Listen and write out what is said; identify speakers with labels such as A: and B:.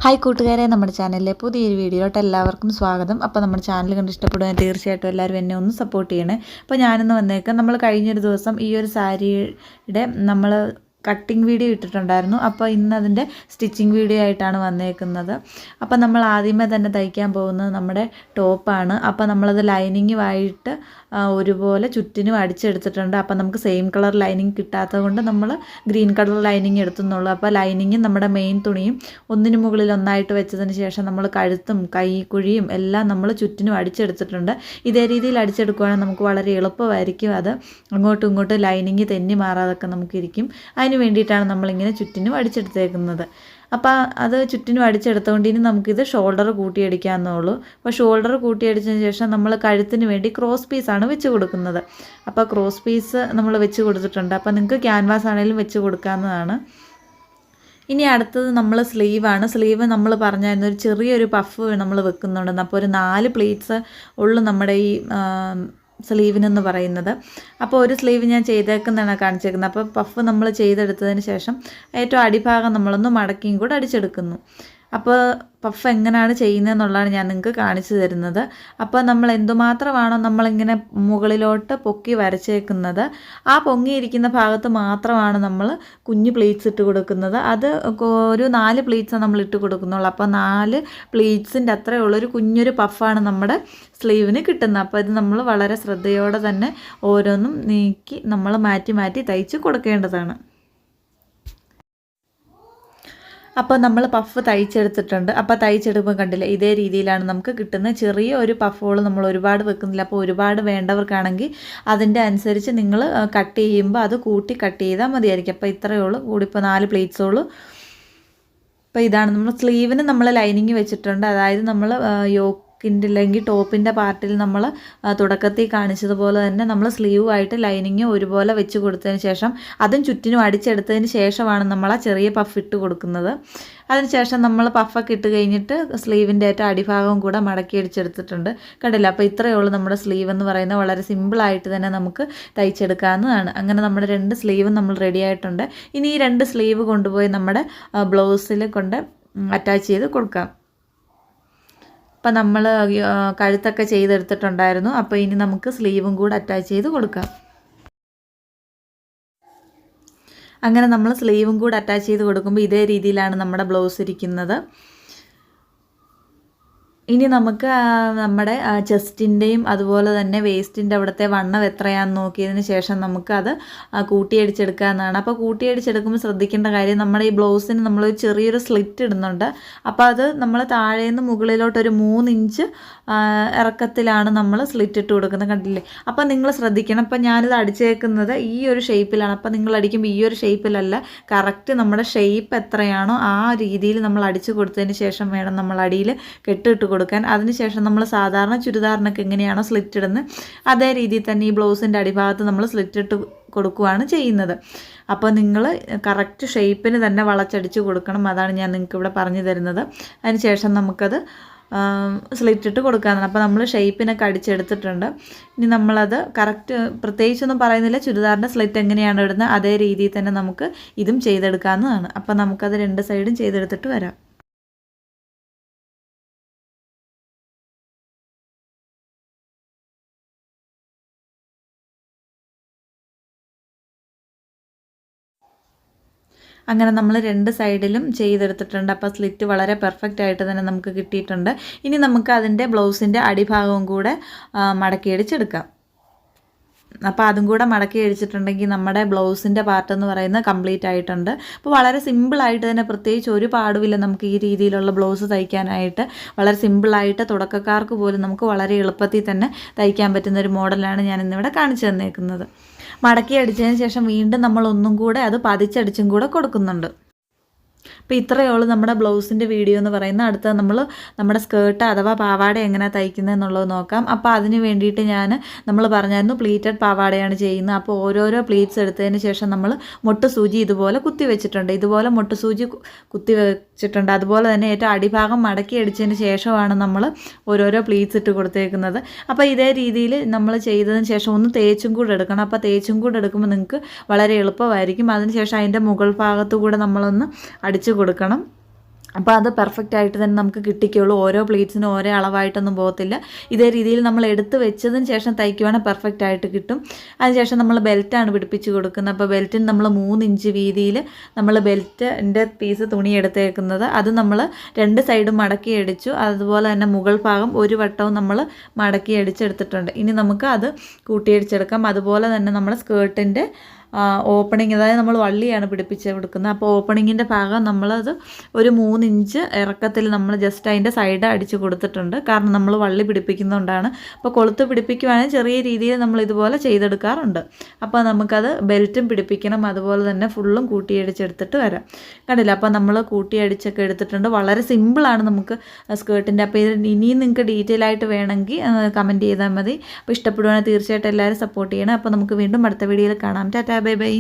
A: Hi കൂട്ടുകാരെ, നമ്മുടെ ചാനലിലെ പുതിയൊരു വീഡിയോയിലോട്ട് എല്ലാവർക്കും സ്വാഗതം. അപ്പോൾ നമ്മുടെ ചാനൽ കണ്ട് ഇഷ്ടപ്പെടുവാൻ തീർച്ചയായിട്ടും എല്ലാവരും എന്നെ ഒന്ന് സപ്പോർട്ട് ചെയ്യണേ. അപ്പോൾ ഞാനിന്ന് വന്നേക്കാം, നമ്മൾ കഴിഞ്ഞൊരു ദിവസം ഈ ഒരു സാരിയുടെ നമ്മൾ കട്ടിങ് വീഡിയോ ഇട്ടിട്ടുണ്ടായിരുന്നു. അപ്പോൾ ഇന്ന് അതിൻ്റെ സ്റ്റിച്ചിങ് വീഡിയോ ആയിട്ടാണ് വന്നേക്കുന്നത്. അപ്പോൾ നമ്മൾ ആദ്യമേ തന്നെ തയ്ക്കാൻ പോകുന്നത് നമ്മുടെ ടോപ്പാണ്. അപ്പോൾ നമ്മളത് ലൈനിങ്ങുമായിട്ട് ഒരുപോലെ ചുറ്റിനും അടിച്ചെടുത്തിട്ടുണ്ട്. അപ്പോൾ നമുക്ക് സെയിം കളർ ലൈനിങ് കിട്ടാത്തത് കൊണ്ട് നമ്മൾ ഗ്രീൻ കളർ ലൈനിങ് എടുത്തുന്നുള്ളൂ. അപ്പോൾ ലൈനിങ്ങും നമ്മുടെ മെയിൻ തുണിയും ഒന്നിനു മുകളിൽ ഒന്നായിട്ട് വെച്ചതിന് ശേഷം നമ്മൾ കഴുത്തും കൈക്കുഴിയും എല്ലാം നമ്മൾ ചുറ്റിനും അടിച്ചെടുത്തിട്ടുണ്ട്. ഇതേ രീതിയിൽ അടിച്ചെടുക്കുകയാണെങ്കിൽ നമുക്ക് വളരെ എളുപ്പമായിരിക്കും. അത് അങ്ങോട്ടും ഇങ്ങോട്ടും ലൈനിങ് തെന്നി മാറാതൊക്കെ നമുക്കിരിക്കും. അതിന് വേണ്ടിയിട്ടാണ് നമ്മളിങ്ങനെ ചുറ്റിനും അടിച്ചെടുത്തേക്കുന്നത്. അപ്പോൾ അത് ചുറ്റിനും അടിച്ചെടുത്തുകൊണ്ട് ഇനി നമുക്കിത് ഷോൾഡർ കൂട്ടിയടിക്കാമെന്നുള്ളൂ. അപ്പോൾ ഷോൾഡർ കൂട്ടിയടിച്ചതിന് ശേഷം നമ്മൾ കഴുത്തിന് വേണ്ടി ക്രോസ് പീസാണ് വെച്ച് കൊടുക്കുന്നത്. അപ്പോൾ ക്രോസ് പീസ് നമ്മൾ വെച്ച് കൊടുത്തിട്ടുണ്ട്. അപ്പോൾ നിങ്ങൾക്ക് ക്യാൻവാസ് ആണെങ്കിലും വെച്ച് കൊടുക്കാവുന്നതാണ്. ഇനി അടുത്തത് നമ്മൾ സ്ലീവാണ്. സ്ലീവ് നമ്മൾ പറഞ്ഞായിരുന്നു ഒരു ചെറിയൊരു പഫ് നമ്മൾ വെക്കുന്നുണ്ടെന്ന്. അപ്പോൾ ഒരു 4 പ്ലീറ്റ്സ് ഉള്ളു നമ്മുടെ ഈ സ്ലീവിനെന്ന് പറയുന്നത്. അപ്പോൾ ഒരു സ്ലീവ് ഞാൻ ചെയ്തേക്കുന്നതാണ് കാണിച്ചേക്കുന്നത്. അപ്പോൾ പഫ് നമ്മൾ ചെയ്തെടുത്തതിന് ശേഷം ഏറ്റവും അടിഭാഗം നമ്മളൊന്ന് മടക്കിയും കൂടെ അടിച്ചെടുക്കുന്നു. അപ്പോൾ പഫ് എങ്ങനെയാണ് ചെയ്യുന്നതെന്നുള്ളതാണ് ഞാൻ നിങ്ങൾക്ക് കാണിച്ചു തരുന്നത്. അപ്പോൾ നമ്മൾ എന്തുമാത്രമാണോ നമ്മളിങ്ങനെ മുകളിലോട്ട് പൊക്കി വരച്ചേക്കുന്നത്, ആ പൊങ്ങിയിരിക്കുന്ന ഭാഗത്ത് മാത്രമാണ് നമ്മൾ കുഞ്ഞു പ്ലീറ്റ്സ് ഇട്ട് കൊടുക്കുന്നത്. അത് ഒരു 4 പ്ലീറ്റ്സ് നമ്മൾ ഇട്ട് കൊടുക്കുന്നുള്ളൂ. അപ്പോൾ 4 പ്ലീറ്റ്സിൻ്റെ അത്രയുള്ളൊരു കുഞ്ഞൊരു പഫാണ് നമ്മുടെ സ്ലീവിന് കിട്ടുന്നത്. അപ്പോൾ ഇത് നമ്മൾ വളരെ ശ്രദ്ധയോടെ തന്നെ ഓരോന്നും നീക്കി നമ്മൾ മാറ്റി മാറ്റി തയ്ച്ച് കൊടുക്കേണ്ടതാണ്. അപ്പോൾ നമ്മൾ പഫ് തയ്ച്ചെടുത്തിട്ടുണ്ട്. അപ്പോൾ തയ്ച്ചെടുക്കുമ്പോൾ കണ്ടില്ല, ഇതേ രീതിയിലാണ് നമുക്ക് കിട്ടുന്നത്. ചെറിയ ഒരു പഫുകൾ നമ്മൾ ഒരുപാട് വെക്കുന്നില്ല. അപ്പോൾ ഒരുപാട് വേണ്ടവർക്കാണെങ്കിൽ അതിൻ്റെ അനുസരിച്ച് നിങ്ങൾ കട്ട് ചെയ്യുമ്പോൾ അത് കൂട്ടി കട്ട് ചെയ്താൽ മതിയായിരിക്കും. അപ്പോൾ ഇത്രയേ ഉള്ളൂ, കൂടിപ്പോൾ 4 പ്ലേറ്റ്സോളൂ. അപ്പോൾ ഇതാണ് നമ്മൾ സ്ലീവിന് നമ്മൾ ലൈനിങ് വെച്ചിട്ടുണ്ട്. അതായത് നമ്മൾ അല്ലെങ്കിൽ ടോപ്പിൻ്റെ പാർട്ടിൽ നമ്മൾ തുടക്കത്തിൽ കാണിച്ചതുപോലെ തന്നെ നമ്മൾ സ്ലീവുമായിട്ട് ലൈനിങ് ഒരുപോലെ വെച്ച് കൊടുത്തതിന് ശേഷം അതും ചുറ്റിനും അടിച്ചെടുത്തതിന് ശേഷമാണ് നമ്മൾ ആ ചെറിയ പഫ് ഇട്ട് കൊടുക്കുന്നത്. അതിനുശേഷം നമ്മൾ പഫൊക്കെ ഇട്ട് കഴിഞ്ഞിട്ട് സ്ലീവിൻ്റെ ഏറ്റവും അടിഭാഗവും കൂടെ മടക്കി അടിച്ചെടുത്തിട്ടുണ്ട്. കണ്ടില്ല, അപ്പോൾ ഇത്രയേ ഉള്ളൂ നമ്മുടെ സ്ലീവ് എന്ന് പറയുന്നത്. വളരെ സിമ്പിളായിട്ട് തന്നെ നമുക്ക് തയ്ച്ചെടുക്കാവുന്നതാണ്. അങ്ങനെ നമ്മുടെ 2 സ്ലീവും നമ്മൾ റെഡി ആയിട്ടുണ്ട്. ഇനി ഈ 2 സ്ലീവ് കൊണ്ടുപോയി നമ്മുടെ ബ്ലൗസിൽ കൊണ്ട് അറ്റാച്ച് ചെയ്ത് കൊടുക്കാം. അപ്പം നമ്മൾ കഴുത്തൊക്കെ ചെയ്തെടുത്തിട്ടുണ്ടായിരുന്നു. അപ്പോൾ ഇനി നമുക്ക് സ്ലീവും കൂടെ അറ്റാച്ച് ചെയ്ത് കൊടുക്കാം. അങ്ങനെ നമ്മൾ സ്ലീവും കൂടെ അറ്റാച്ച് ചെയ്ത് കൊടുക്കുമ്പോൾ ഇതേ രീതിയിലാണ് നമ്മുടെ ബ്ലൗസ് ഇരിക്കുന്നത്. ഇനി നമുക്ക് നമ്മുടെ ചെസ്റ്റിൻ്റെയും അതുപോലെ തന്നെ വേസ്റ്റിൻ്റെ അവിടുത്തെ വണ്ണം എത്രയാണെന്ന് നോക്കിയതിന് ശേഷം നമുക്കത് കൂട്ടിയടിച്ചെടുക്കാവുന്നതാണ്. അപ്പോൾ കൂട്ടിയടിച്ചെടുക്കുമ്പോൾ ശ്രദ്ധിക്കേണ്ട കാര്യം, നമ്മുടെ ഈ ബ്ലൗസിന് നമ്മളൊരു ചെറിയൊരു സ്ലിറ്റ് ഇടുന്നുണ്ട്. അപ്പോൾ അത് നമ്മൾ താഴേന്ന് മുകളിലോട്ടൊരു 3 ഇഞ്ച് ഇറക്കത്തിലാണ് നമ്മൾ സ്ലിറ്റ് ഇട്ട് കൊടുക്കുന്നത്. കണ്ടില്ലേ? അപ്പോൾ നിങ്ങൾ ശ്രദ്ധിക്കണം. അപ്പോൾ ഞാനിത് അടിച്ചേക്കുന്നത് ഈ ഒരു ഷേപ്പിലാണ്. അപ്പോൾ നിങ്ങൾ അടിക്കുമ്പോൾ ഈ ഒരു ഷേപ്പിലല്ല, കറക്റ്റ് നമ്മുടെ ഷേപ്പ് എത്രയാണോ ആ രീതിയിൽ നമ്മൾ അടിച്ചു കൊടുത്തതിന് ശേഷം വേണം നമ്മൾ അടിയിൽ കെട്ടിട്ട് കൊടുക്കാൻ. അതിനുശേഷം നമ്മൾ സാധാരണ ചുരിദാറിനൊക്കെ എങ്ങനെയാണോ സ്ലിറ്റ് ഇടുന്നത് അതേ രീതിയിൽ തന്നെ ഈ ബ്ലൗസിൻ്റെ അടിഭാഗത്ത് നമ്മൾ സ്ലിറ്റ് ഇട്ട് കൊടുക്കുകയാണ് ചെയ്യുന്നത്. അപ്പോൾ നിങ്ങൾ കറക്റ്റ് ഷേപ്പിന് തന്നെ വളച്ചടിച്ച് കൊടുക്കണം. അതാണ് ഞാൻ നിങ്ങൾക്ക് ഇവിടെ പറഞ്ഞു തരുന്നത്. അതിനുശേഷം നമുക്കത് സ്ലിറ്റ് ഇട്ട് കൊടുക്കാമെന്നാണ്. അപ്പോൾ നമ്മൾ ഷേപ്പിനൊക്കെ അടിച്ചെടുത്തിട്ടുണ്ട്. ഇനി നമ്മളത് കറക്റ്റ് പ്രത്യേകിച്ചൊന്നും പറയുന്നില്ല, ചുരിദാറിൻ്റെ സ്ലിറ്റ് എങ്ങനെയാണ് ഇടുന്നത് അതേ രീതിയിൽ തന്നെ നമുക്ക് ഇതും ചെയ്തെടുക്കാവുന്നതാണ്. അപ്പോൾ നമുക്കത് 2 സൈഡും ചെയ്തെടുത്തിട്ട് വരാം. അങ്ങനെ നമ്മൾ 2 സൈഡിലും ചെയ്തെടുത്തിട്ടുണ്ട്. അപ്പോൾ സ്ലിറ്റ് വളരെ പെർഫെക്റ്റ് ആയിട്ട് തന്നെ നമുക്ക് കിട്ടിയിട്ടുണ്ട്. ഇനി നമുക്ക് അതിൻ്റെ ബ്ലൗസിൻ്റെ അടിഭാഗവും കൂടെ മടക്കിയടിച്ചെടുക്കാം. അപ്പോൾ അതും കൂടെ മടക്കി അടിച്ചിട്ടുണ്ടെങ്കിൽ നമ്മുടെ ബ്ലൗസിൻ്റെ പാർട്ട് എന്ന് പറയുന്നത് കംപ്ലീറ്റ് ആയിട്ടുണ്ട്. അപ്പോൾ വളരെ സിമ്പിളായിട്ട് തന്നെ, പ്രത്യേകിച്ച് ഒരു പാടുമില്ല നമുക്ക് ഈ രീതിയിലുള്ള ബ്ലൗസ് തയ്ക്കാനായിട്ട്. വളരെ സിമ്പിളായിട്ട് തുടക്കക്കാർക്ക് പോലും നമുക്ക് വളരെ എളുപ്പത്തിൽ തന്നെ തയ്ക്കാൻ പറ്റുന്ന ഒരു മോഡലാണ് ഞാൻ ഇന്നിവിടെ കാണിച്ചു തന്നേക്കുന്നത്. മടക്കി അടിച്ചതിന് ശേഷം വീണ്ടും നമ്മൾ ഒന്നും കൂടെ അത് പതിച്ചടിച്ചും കൂടെ കൊടുക്കുന്നുണ്ട്. അപ്പോൾ ഇത്രയേ ഉള്ളൂ നമ്മുടെ ബ്ലൗസിൻ്റെ വീഡിയോ എന്ന് പറയുന്നത്. അടുത്ത നമ്മൾ നമ്മുടെ സ്കേർട്ട് അഥവാ പാവാട എങ്ങനെ തയ്ക്കുന്നത് എന്നുള്ളത് നോക്കാം. അപ്പോൾ അതിന് വേണ്ടിയിട്ട് നമ്മൾ പറഞ്ഞായിരുന്നു പ്ലീറ്റഡ് പാവാടയാണ് ചെയ്യുന്നത്. അപ്പോൾ ഓരോരോ പ്ലീറ്റ്സ് എടുത്തതിന് ശേഷം നമ്മൾ മൊട്ട് സൂചി ഇതുപോലെ കുത്തി വെച്ചിട്ടുണ്ട്. ഇതുപോലെ മൊട്ട് സൂചി കുത്തി വെച്ചിട്ടുണ്ട്. അതുപോലെ തന്നെ ഏറ്റവും അടിഭാഗം മടക്കി അടിച്ചതിന് ശേഷമാണ് നമ്മൾ ഓരോരോ പ്ലീറ്റ്സ് ഇട്ട് കൊടുത്തേക്കുന്നത്. അപ്പോൾ ഇതേ രീതിയിൽ നമ്മൾ ചെയ്തതിന് ശേഷം ഒന്ന് തേച്ചും കൂടെ എടുക്കണം. അപ്പോൾ തേച്ചും കൂടെ എടുക്കുമ്പോൾ നിങ്ങൾക്ക് വളരെ എളുപ്പമായിരിക്കും. അതിന് ശേഷം അതിൻ്റെ മുകൾ ഭാഗത്തു കൂടെ നമ്മളൊന്ന് അടിച്ചു കൊടുക്കണം. അപ്പോൾ അത് പെർഫെക്റ്റ് ആയിട്ട് തന്നെ നമുക്ക് കിട്ടിക്കുള്ളൂ. ഓരോ പ്ലീറ്റ്സിനും ഓരോ അളവായിട്ടൊന്നും പോകത്തില്ല. ഇതേ രീതിയിൽ നമ്മൾ എടുത്ത് വെച്ചതിന് ശേഷം തയ്ക്കുവാണെങ്കിൽ പെർഫെക്റ്റ് ആയിട്ട് കിട്ടും. അതിനുശേഷം നമ്മൾ ബെൽറ്റാണ് പിടിപ്പിച്ച് കൊടുക്കുന്നത്. അപ്പോൾ ബെൽറ്റിന് നമ്മൾ 3 ഇഞ്ച് വീതിയിൽ നമ്മൾ ബെൽറ്റിൻ്റെ പീസ് തുണി എടുത്തേക്കുന്നത്. അത് നമ്മൾ 2 സൈഡും മടക്കി അടിച്ചു. അതുപോലെ തന്നെ മുകൾ ഭാഗം ഒരു വട്ടവും നമ്മൾ മടക്കി അടിച്ചെടുത്തിട്ടുണ്ട്. ഇനി നമുക്ക് അത് കൂട്ടിയടിച്ചെടുക്കാം. അതുപോലെ തന്നെ നമ്മൾ സ്കേർട്ടിൻ്റെ ഓപ്പണിങ്, അതായത് നമ്മൾ വള്ളിയാണ് പിടിപ്പിച്ച് കൊടുക്കുന്നത്. അപ്പോൾ ഓപ്പണിങ്ങിൻ്റെ ഭാഗം നമ്മളത് ഒരു 3 ഇഞ്ച് ഇറക്കത്തിൽ നമ്മൾ ജസ്റ്റ് അതിൻ്റെ സൈഡ് അടിച്ച് കൊടുത്തിട്ടുണ്ട്. കാരണം നമ്മൾ വള്ളി പിടിപ്പിക്കുന്നതുകൊണ്ടാണ്. അപ്പോൾ കൊളുത്ത് പിടിപ്പിക്കുവാണെങ്കിൽ ചെറിയ രീതിയിൽ നമ്മൾ ഇതുപോലെ ചെയ്തെടുക്കാറുണ്ട്. അപ്പോൾ നമുക്കത് ബെൽറ്റും പിടിപ്പിക്കണം, അതുപോലെ തന്നെ ഫുള്ളും കൂട്ടിയടിച്ചെടുത്തിട്ട് വരാം. കണ്ടില്ല, അപ്പോൾ നമ്മൾ കൂട്ടിയടിച്ചൊക്കെ എടുത്തിട്ടുണ്ട്. വളരെ സിമ്പിളാണ് നമുക്ക് സ്കേർട്ടിൻ്റെ. അപ്പോൾ ഇത് ഇനിയും നിങ്ങൾക്ക് ഡീറ്റെയിൽ ആയിട്ട് വേണമെങ്കിൽ കമൻറ്റ് ചെയ്താൽ മതി. അപ്പോൾ ഇഷ്ടപ്പെടുവാണെങ്കിൽ തീർച്ചയായിട്ടും എല്ലാവരും സപ്പോർട്ട് ചെയ്യണം. അപ്പോൾ നമുക്ക് വീണ്ടും അടുത്ത വീഡിയോയിൽ കാണാം. Tata, bye bye.